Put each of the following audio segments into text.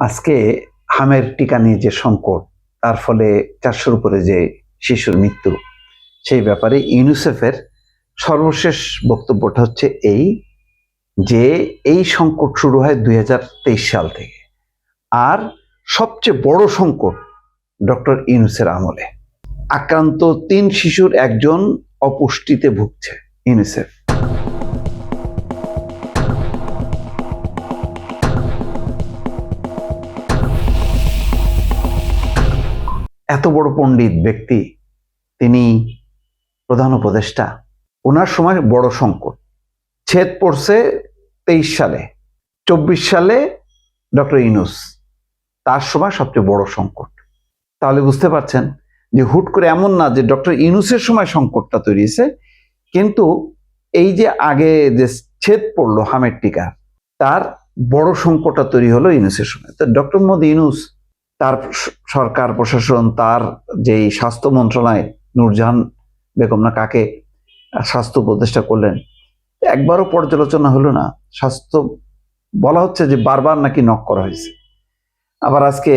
আজকে হামের টিকা নিয়ে যে সংকট, তার ফলে 400-র উপরে যে শিশুর মৃত্যু, সেই ব্যাপারে ইউনিসেফের সর্বশেষ বক্তব্যটা হচ্ছে এই যে এই সংকট শুরু হয় 2023 সাল থেকে। আর সবচেয়ে বড় সংকট ডক্টর ইউনূসের আমলে। আক্রান্ত 3 শিশুর একজন অপুষ্টিতে ভুগছে। ইউনিসেফ এত বড় পণ্ডিত ব্যক্তি, তিনি প্রধান উপদেষ্টা, ওনার সময় বড় সংকট ছেদ পড়ছে 23 সালে, 24 সালে ডক্টর ইউনূস, তার সময় সবচেয়ে বড় সংকট। তাহলে বুঝতে পারছেন যে হুট করে এমন না যে ডক্টর ইউনূসের সময় সংকটটা তৈরি হয়েছে, কিন্তু এই যে আগে যে ছেদ পড়লো হামের টিকা, তার বড় সংকটটা তৈরি হলো ইউনূসের সময়। তো ডক্টর মোহাম্মদ ইউনূস, তার সরকার প্রশাসন, তার যেই স্বাস্থ্য মন্ত্রণালয়, নূরজাহান বেগম না কাকে স্বাস্থ্য উপদেষ্টা করলেন, একবারও পর্যালোচনা হলো না। স্বাস্থ্য বলা হচ্ছে যে বারবার নাকি নক করা হয়েছে। আবার আজকে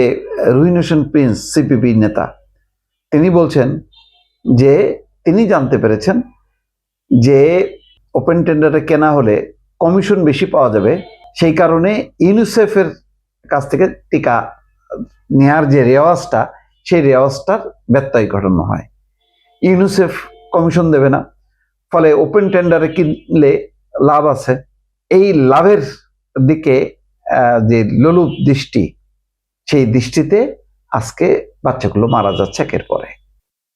রুহিন হোসেন প্রিন্স, সিপিবি নেতা, তিনি বলছেন যে তিনি জানতে পেরেছেন যে ওপেন টেন্ডারে কেনা হলে কমিশন বেশি পাওয়া যাবে, সেই কারণে ইউনিসেফের কাছ থেকে টিকা নেয়ার যে রেওয়াজটা, সেই রেওয়াজটার ব্যত্যয় ঘটানো হয়। ইউনিসেফ কমিশন দেবে না, ফলে ওপেন টেন্ডারে কিনলে লাভ আছে। এই লাভের দিকে যে লোলুপ দৃষ্টি, সেই দৃষ্টিতে আজকে বাচ্চাগুলো মারা যাচ্ছে একের পরে।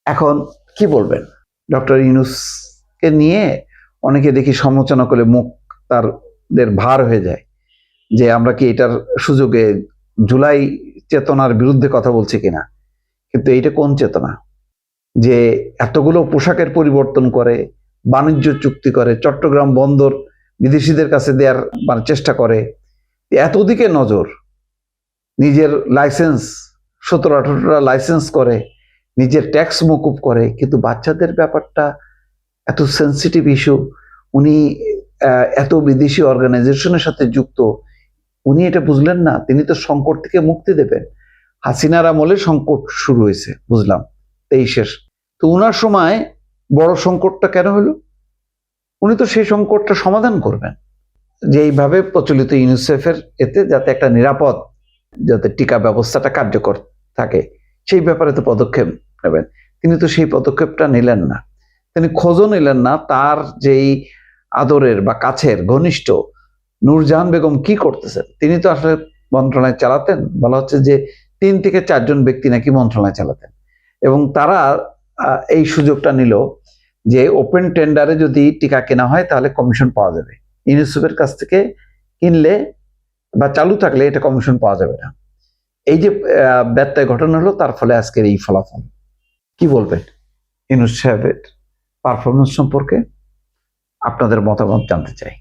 এখন কি বলবেন? ডক্টর ইউনূসকে নিয়ে অনেকে দেখি সমালোচনা করে মুখ তাদের ভার হয়ে যায় যে আমরা কি এটার সুযোগে জুলাই চেতনার বিরুদ্ধে কথা বলছি কিনা। কিন্তু এইটা কোন চেতনা যে এতগুলো পোশাকের পরিবর্তন করে, বাণিজ্য চুক্তি করে, চট্টগ্রাম বন্দর বিদেশিদের কাছে দেওয়ার চেষ্টা করে, এতদিকে নজর, নিজের লাইসেন্স 17-18টা লাইসেন্স করে, নিজের ট্যাক্স মকুব করে, কিন্তু বাচ্চাদের ব্যাপারটা এত সেন্সিটিভ ইস্যু। উনি এত বিদেশি অর্গানাইজেশনের সাথে যুক্ত, উনি এটা বুঝলেন না। তিনি তো সংকট থেকে মুক্তি দেবেন। হাসিনার আমলে সংকট শুরু হয়েছে, বুঝলাম 23-এর। তো উনার সময় বড় সংকটটা কেন হলো? উনি তো সেই সংকটটা সমাধান করবেন, যে এইভাবে প্রচলিত ইউনিসেফের এতে যাতে একটা নিরাপদ, যাতে টিকা ব্যবস্থাটা কার্যকর থাকে, সেই ব্যাপারে তো পদক্ষেপ নেবেন। তিনি তো সেই পদক্ষেপটা নিলেন না, তিনি খোঁজও নিলেন না। তার যেই আদরের বা কাছের ঘনিষ্ঠ নূরজাহান বেগম কি করতেছেন, তিনি তো আসলে মন্ত্রণালয় চালাতেন। বলা হচ্ছে যে 3 থেকে 4 জন ব্যক্তি নাকি মন্ত্রণালয় চালাতেন, এবং তারা এই সুযোগটা নিল যে ওপেন টেন্ডারে যদি টিকা কেনা হয় তাহলে কমিশন পাওয়া যাবে। ইউনিসেফের কাছ থেকে কিনলে বা চালু থাকলে এটা কমিশন পাওয়া যাবে না। এই যে ব্যত্যয় ঘটনা হলো, তার ফলে আজকের এই ফলাফল। কি বলবেন ইউনূস সাহেবের পারফরমেন্স সম্পর্কে? আপনাদের মতামত জানতে চাই।